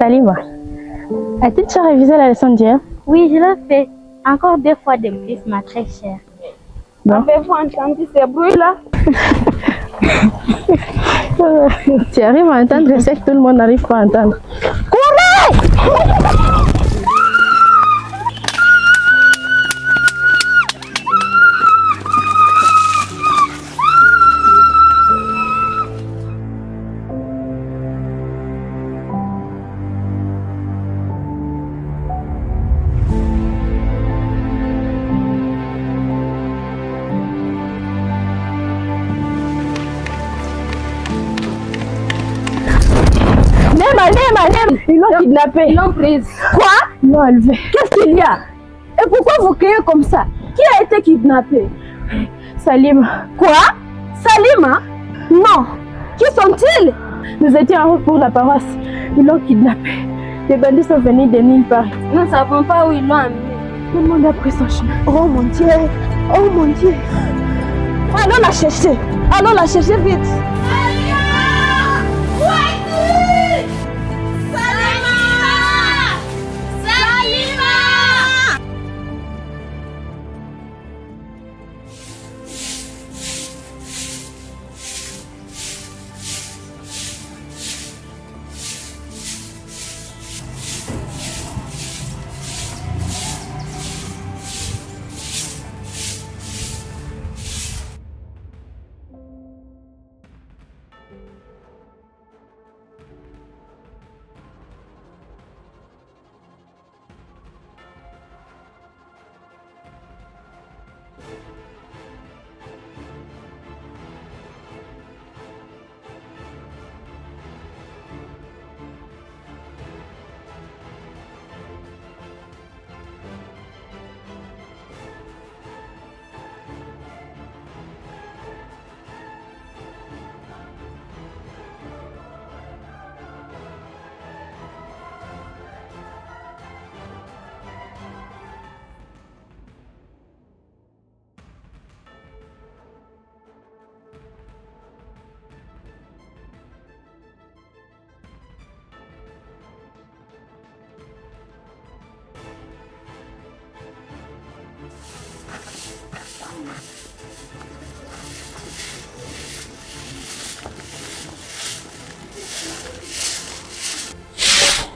Salima, as-tu déjà révisé la leçon d'hier? Oui, je l'ai fait. Encore 2 fois de plus, ma très chère. Bon. Avez-vous entendu ces bruits-là? Tu arrives à entendre, je sais que tout le monde n'arrive pas à entendre. Ils l'ont kidnappé. Ils l'ont prise. Quoi? Ils l'ont enlevé. Qu'est-ce qu'il y a? Et pourquoi vous criez comme ça? Qui a été kidnappé? Salima. Quoi? Salima? Non. Qui sont-ils? Nous étions en route pour la paroisse. Ils l'ont kidnappé. Les bandits sont venus de nulle part. Nous ne savons pas où ils l'ont amené. Tout le monde a pris son chemin. Oh mon Dieu! Oh mon Dieu! Allons la chercher! Allons la chercher vite!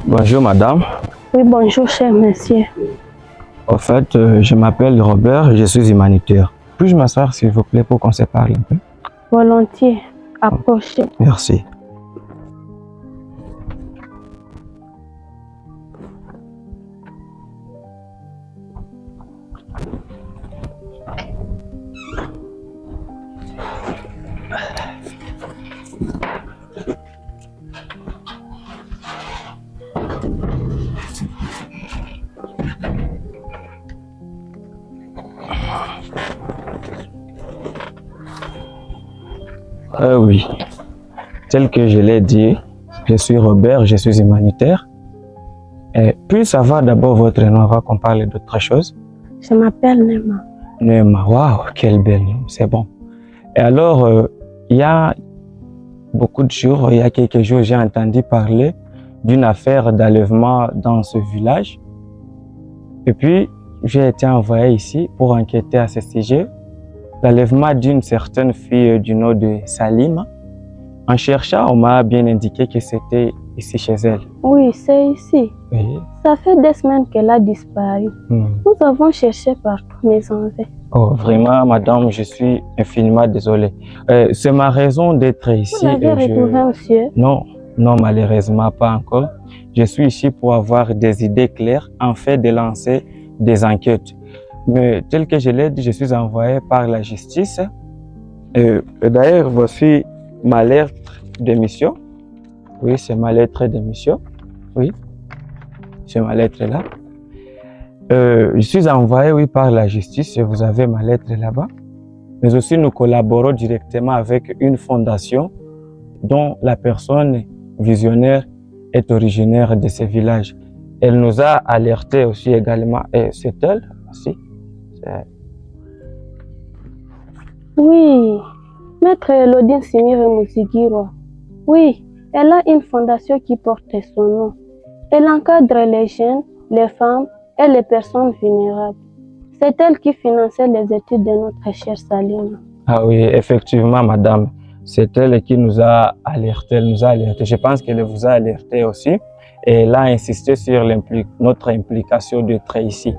Bonjour madame. Oui, bonjour, cher monsieur. En fait, je m'appelle Robert et je suis humanitaire. Puis-je m'asseoir s'il vous plaît pour qu'on se parle un peu? Volontiers. Approchez. Merci. Oui, tel que je l'ai dit, je suis Robert, je suis humanitaire. Et puis savoir d'abord votre nom avant qu'on parle d'autre chose. Je m'appelle Nema. Nema, waouh, quel bel nom, c'est bon. Et alors, il y a beaucoup de jours, il y a quelques jours, j'ai entendu parler d'une affaire d'enlèvement dans ce village. Et puis, j'ai été envoyé ici pour enquêter à ce sujet. L'enlèvement d'une certaine fille du nom de Salima. En cherchant, on m'a bien indiqué que c'était ici chez elle. Oui, c'est ici. Oui. Ça fait des semaines qu'elle a disparu. Nous avons cherché partout, mais en vain. Oh, vraiment, madame, je suis infiniment désolé. C'est ma raison d'être ici. Vous l'avez retrouvé, monsieur? Non, non, malheureusement pas encore. Je suis ici pour avoir des idées claires, en fait de lancer des enquêtes. Mais tel que je l'ai dit, je suis envoyé par la justice. D'ailleurs, voici ma lettre de mission. Oui, c'est ma lettre de mission. Oui, c'est ma lettre là. Je suis envoyé, oui, par la justice. Vous avez ma lettre là-bas. Mais aussi, nous collaborons directement avec une fondation dont la personne visionnaire est originaire de ce village. Elle nous a alertés aussi également. Et c'est elle aussi. Oui, Maître Elodine Simire Mousigiro. Oui, elle a une fondation qui porte son nom. Elle encadre les jeunes, les femmes et les personnes vulnérables. C'est elle qui finançait les études de notre chère Salima. Ah oui, effectivement, madame. C'est elle qui nous a alertés. Elle nous a alertés. Je pense qu'elle vous a alerté aussi. Et elle a insisté sur notre implication d'être ici.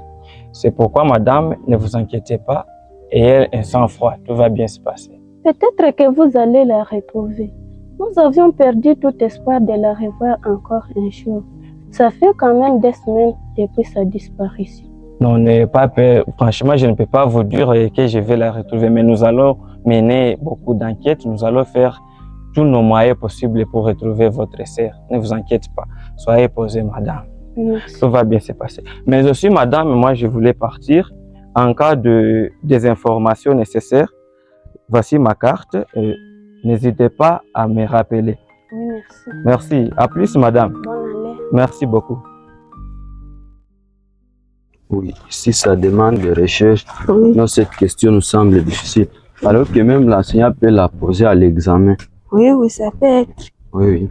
C'est pourquoi, madame, ne vous inquiétez pas. Et elle est sans froid. Tout va bien se passer. Peut-être que vous allez la retrouver. Nous avions perdu tout espoir de la revoir encore un jour. Ça fait quand même des semaines depuis sa disparition. Non, n'ayez pas peur. Franchement, je ne peux pas vous dire que je vais la retrouver, mais nous allons mener beaucoup d'enquêtes. Nous allons faire tous nos moyens possibles pour retrouver votre sœur. Ne vous inquiétez pas. Soyez posée, madame. Merci. Tout va bien se passer. Mais aussi, madame, moi, je voulais partir. En cas des informations nécessaires, voici ma carte. N'hésitez pas à me rappeler. Oui, merci. Merci. À plus, madame. Bonne année. Merci beaucoup. Oui, si ça demande de recherche, Oui. non, cette question nous semble difficile. Alors que même l'enseignant peut la poser à l'examen. Oui, oui, ça peut être. Oui, oui.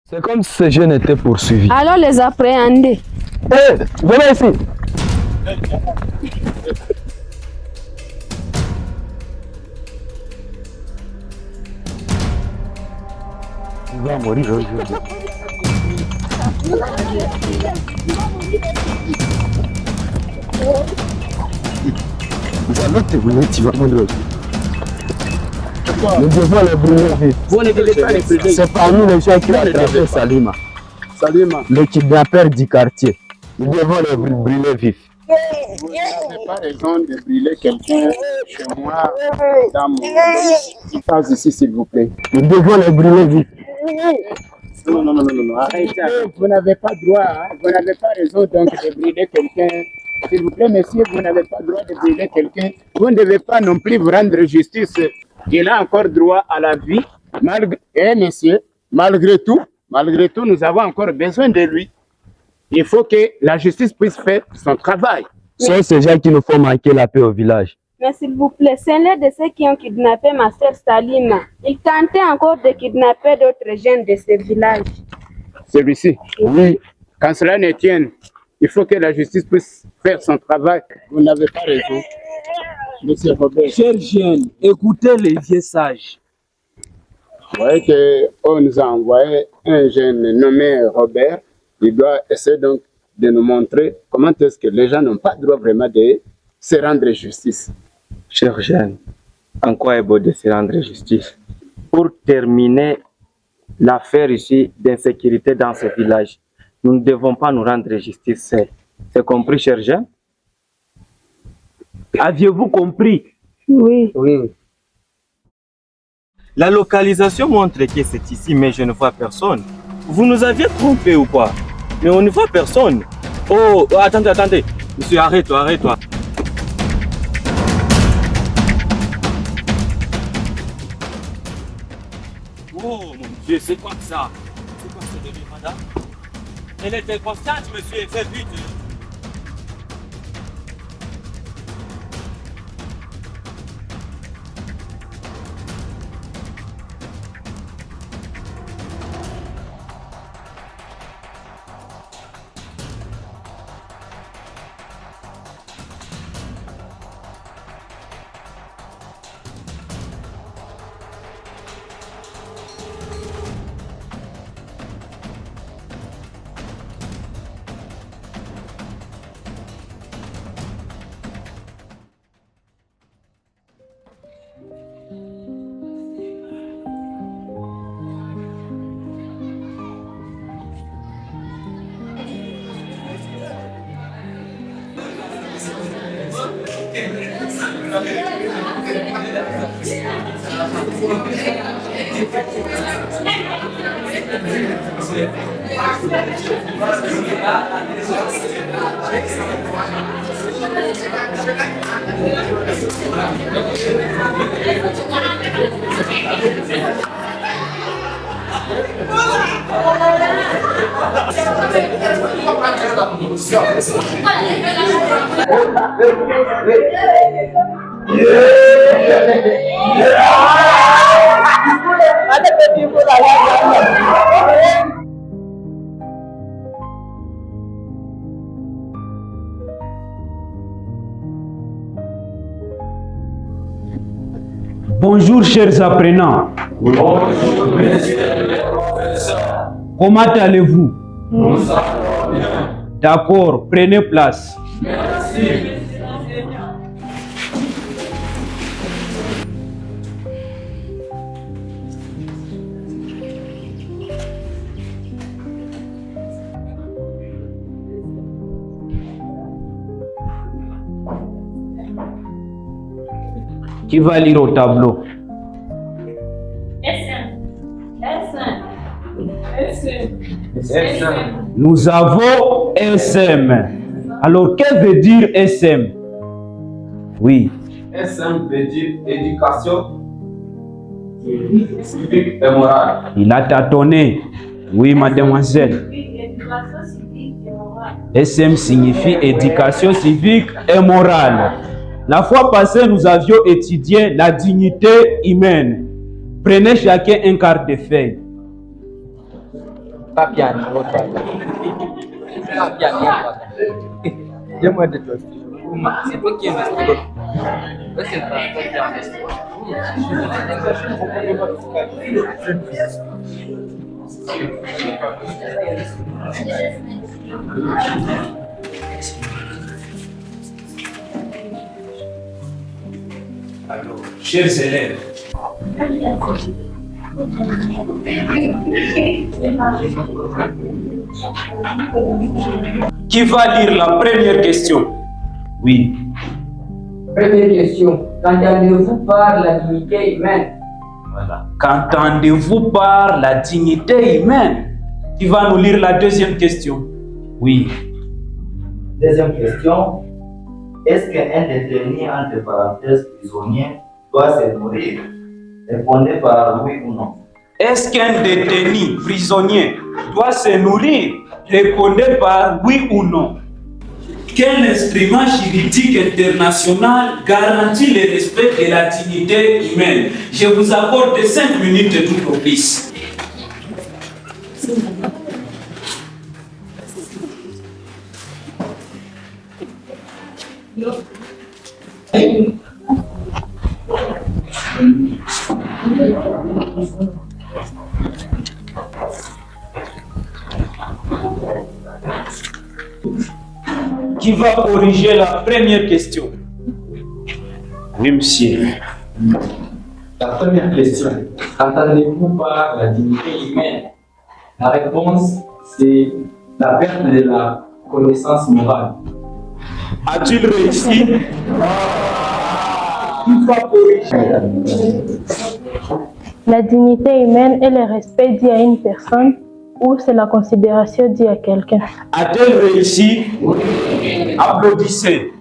C'est comme si ces jeunes étaient poursuivis. Alors les appréhender. Hé, venez ici. Il va mourir aujourd'hui. Vous allez te brûler, tu vas mourir. Nous devons les brûler vite. Vous ne devez pas les brûler. C'est parmi les gens qui ont attrapé Salima, Salima, le kidnappeur du quartier. Nous devons les brûler vifs. vous n'avez pas raison de brûler quelqu'un chez moi, dans mon... Il passe ici, s'il vous plaît. Nous devons les brûler vifs. Non, arrêtez. Vous n'avez pas droit, hein? Vous n'avez pas raison donc de brûler quelqu'un. S'il vous plaît, monsieur, vous n'avez pas droit de brûler quelqu'un. Vous ne devez pas non plus vous rendre justice. Il a encore droit à la vie. Monsieur, malgré tout, nous avons encore besoin de lui. Il faut que la justice puisse faire son travail. Ce sont ces gens qui nous font manquer la paix au village. Mais s'il vous plaît, c'est l'un de ceux qui ont kidnappé ma sœur Salima. Ils tentaient encore de kidnapper d'autres jeunes de ce village. Celui-ci. Oui. Quand cela ne tienne, il faut que la justice puisse faire son travail. Vous n'avez pas raison. Monsieur Robert. Chers jeunes, écoutez les vieux sages. Vous voyez qu'on nous a envoyé un jeune nommé Robert. Il doit essayer donc de nous montrer comment est-ce que les gens n'ont pas le droit vraiment de se rendre justice. Chers jeunes, en quoi est beau de se rendre justice? Pour terminer l'affaire ici d'insécurité dans ce village, nous ne devons pas nous rendre justice seuls. C'est compris, chers jeunes? Aviez-vous compris? Oui. Oui. La localisation montre que c'est ici, mais je ne vois personne. Vous nous aviez trompé ou quoi? Mais on ne voit personne. Oh, attendez. Monsieur, arrête-toi. Oh mon Dieu, c'est quoi que ça? C'est quoi ce délire, madame? Elle était constante, monsieur, fais vite. Bonjour, chers apprenants. Bonjour, messieurs les professeurs. Comment allez-vous? Nous allons bien. D'accord, prenez place. Merci. Qui va lire au tableau? Nous avons SM. Alors, que veut dire SM? Oui. SM veut dire éducation civique et morale. Il a tâtonné. Oui, mademoiselle. SM signifie éducation civique et morale. La fois passée, nous avions étudié la dignité humaine. Prenez chacun un quart de feuille. Alors, chers élèves, qui va lire la première question? Oui. Première question. Qu'entendez-vous par la dignité humaine? Voilà. Qu'entendez-vous par la dignité humaine? Qui va nous lire la deuxième question? Oui. Deuxième question. Est-ce qu'un détenu, entre parenthèses, prisonnier, doit se nourrir? Répondez par oui ou non. Est-ce qu'un détenu, prisonnier, doit se nourrir? Répondez par oui ou non. Quel instrument juridique international garantit le respect de la dignité humaine? Je vous accorde 5 minutes tout au plus. Qui va corriger la première question? Oui, monsieur. La première question. Qu'entendez-vous par la dignité humaine? La réponse, c'est la perte de la connaissance morale. A-t-il réussi? Qui va corriger? La dignité humaine est le respect dû à une personne ou c'est la considération due à quelqu'un. A-t-elle réussi? Applaudissez.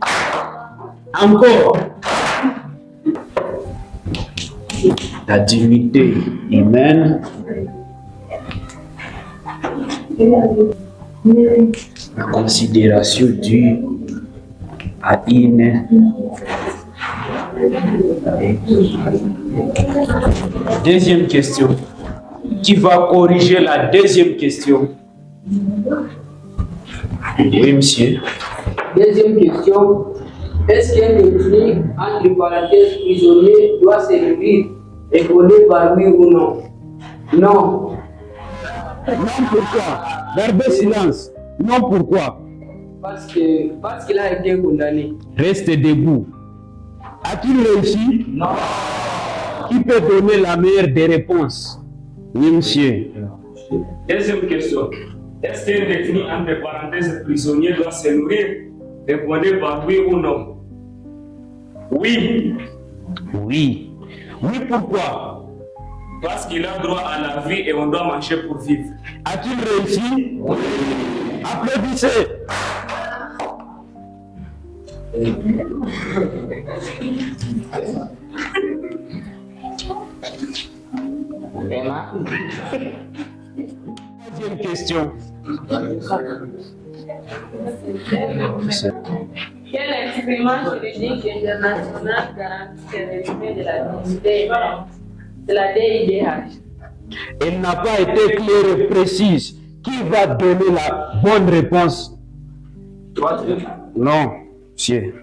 Encore. La dignité humaine, la considération due à une. Deuxième question. Qui va corriger la deuxième question? Oui, monsieur. Deuxième question. Est-ce qu'un détenu, entre parenthèses, prisonnier, doit se nourrir? Répondez par oui ou non. Non. Non, pourquoi? Gardez silence. Non, pourquoi? Parce qu'il a été condamné. Restez debout. A-t-il réussi? Non. Qui peut donner la meilleure des réponses? Oui, monsieur. Deuxième question. Est-ce qu'un détenu, entre parenthèses, prisonnier doit se nourrir? Répondez par oui ou non. Oui. Oui. Oui, pourquoi? Parce qu'il a droit à la vie et on doit manger pour vivre. A-t-il réussi? Oui. Applaudissez. Deuxième question. Quel instrument juridique international garantit le respect de la dignité humaine? C'est la DIDH. Elle n'a pas été claire et précise. Qui va donner la bonne réponse? Non, monsieur.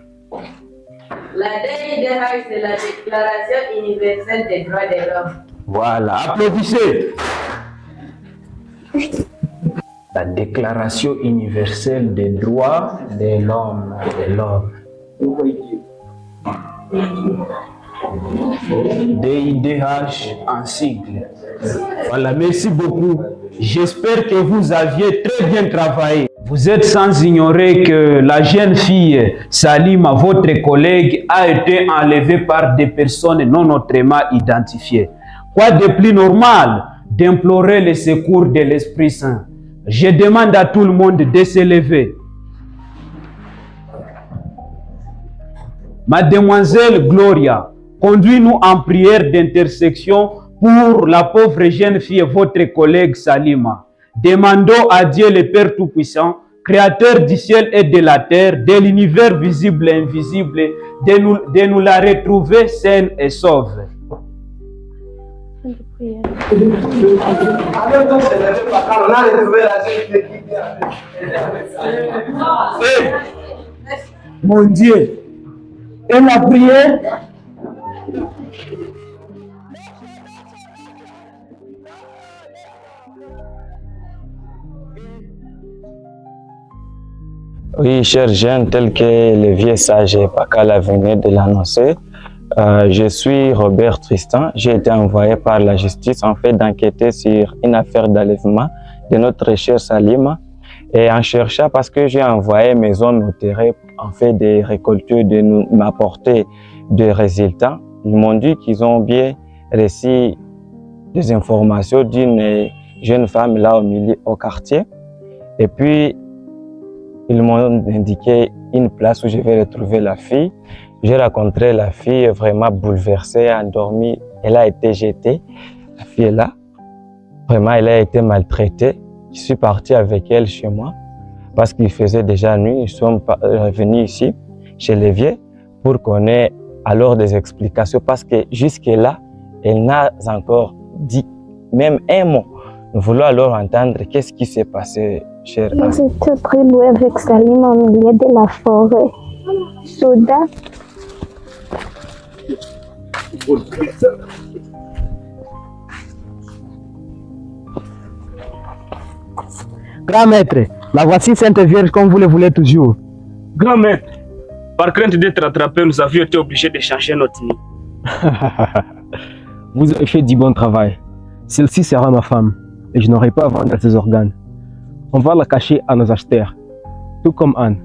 La DIDH, c'est la Déclaration universelle des droits de l'homme. Voilà, applaudissez. La Déclaration universelle des droits de l'homme. DIDH en sigle. Voilà, merci beaucoup. J'espère que vous aviez très bien travaillé. Vous êtes sans ignorer que la jeune fille Salima, votre collègue, a été enlevée par des personnes non autrement identifiées. Quoi de plus normal d'implorer le secours de l'Esprit Saint? Je demande à tout le monde de se lever. Mademoiselle Gloria, conduis-nous en prière d'intercession pour la pauvre jeune fille, votre collègue Salima. Demandons à Dieu le Père Tout-Puissant, Créateur du ciel et de la terre, de l'univers visible et invisible, de nous la retrouver saine et sauve. Mon Dieu, et la prière? Oui, chers jeunes, tel que le vieux sage Pakala venait de l'annoncer, je suis Robert Tristan. J'ai été envoyé par la justice en fait d'enquêter sur une affaire d'enlèvement de notre chère Salima. Et en cherchant, parce que j'ai envoyé mes hommes au terrain en fait de récolter, de m'apporter des résultats, ils m'ont dit qu'ils ont bien reçu des informations d'une jeune femme là au milieu, au quartier. Et puis, ils m'ont indiqué une place où je vais retrouver la fille. J'ai rencontré la fille vraiment bouleversée, endormie. Elle a été jetée. La fille est là. Vraiment, elle a été maltraitée. Je suis parti avec elle chez moi parce qu'il faisait déjà nuit. Nous sommes revenus ici, chez les vieux, pour qu'on ait alors des explications parce que jusque-là, elle n'a encore dit même un mot. Nous voulons alors entendre qu'est-ce qui s'est passé, chère Anne. J'étais très loin avec Salim au milieu de la forêt. Soudain, Grand maître, la voici Sainte Vierge comme vous le voulez toujours. Grand maître, par crainte d'être attrapés, nous avions été obligés de changer notre nid. Vous avez fait du bon travail. Celle-ci sera ma femme et je n'aurai pas à vendre ses organes. On va la cacher à nos acheteurs, tout comme Anne.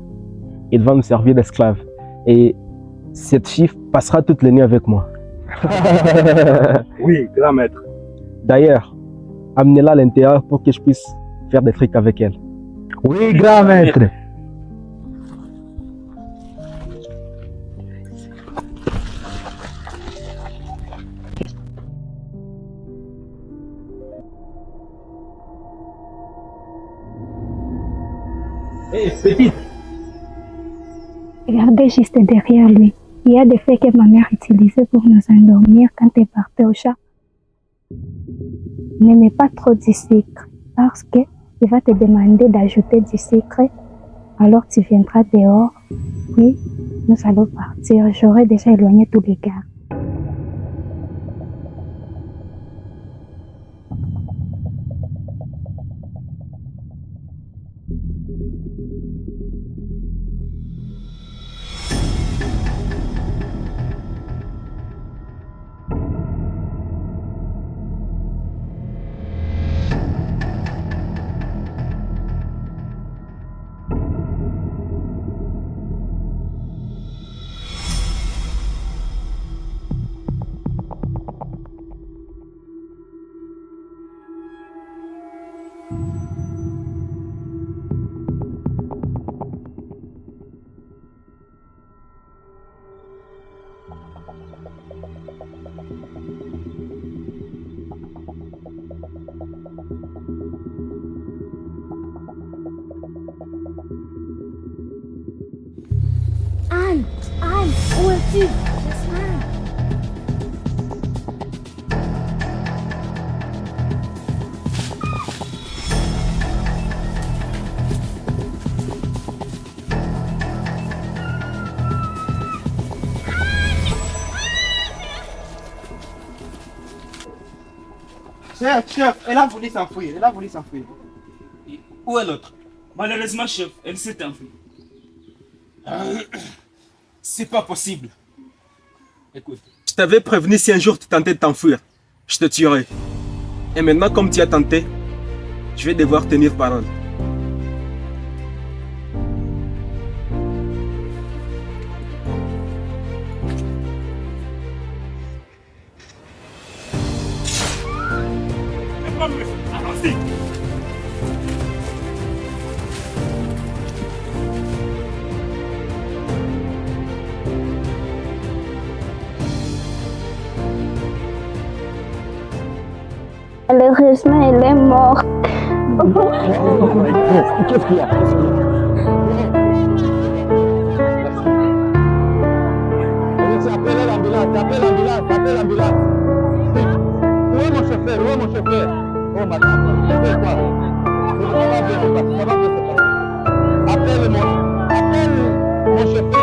Il va me servir d'esclave et cette fille passera toute la nuit avec moi. Oui, grand maître. D'ailleurs, amenez-la à l'intérieur pour que je puisse faire des trucs avec elle. Oui, grand maître. Hé, petite. regardez juste derrière lui. Il y a des faits que ma mère utilisait pour nous endormir quand elle partait au chat. Ne mets pas trop du sucre parce qu'il va te demander d'ajouter du sucre. Alors tu viendras dehors, puis nous allons partir. J'aurai déjà éloigné tous les gars. Anne, où es-tu? Jasmine. Chef, elle a voulu s'enfuir. Où est l'autre? Malheureusement, chef, elle s'est enfuie. C'est pas possible. Écoute, Je t'avais prévenu si un jour tu tentais de t'enfuir, je te tuerais. Et maintenant, comme tu as tenté, je vais devoir tenir parole. allons-y. Malheureusement, elle est morte. Qu'est-ce qu'il y a? Appelle l'ambulance. Où est mon chauffeur? Oh madame, tu fais quoi? Ça va bien se passer. Appelle mon chauffeur.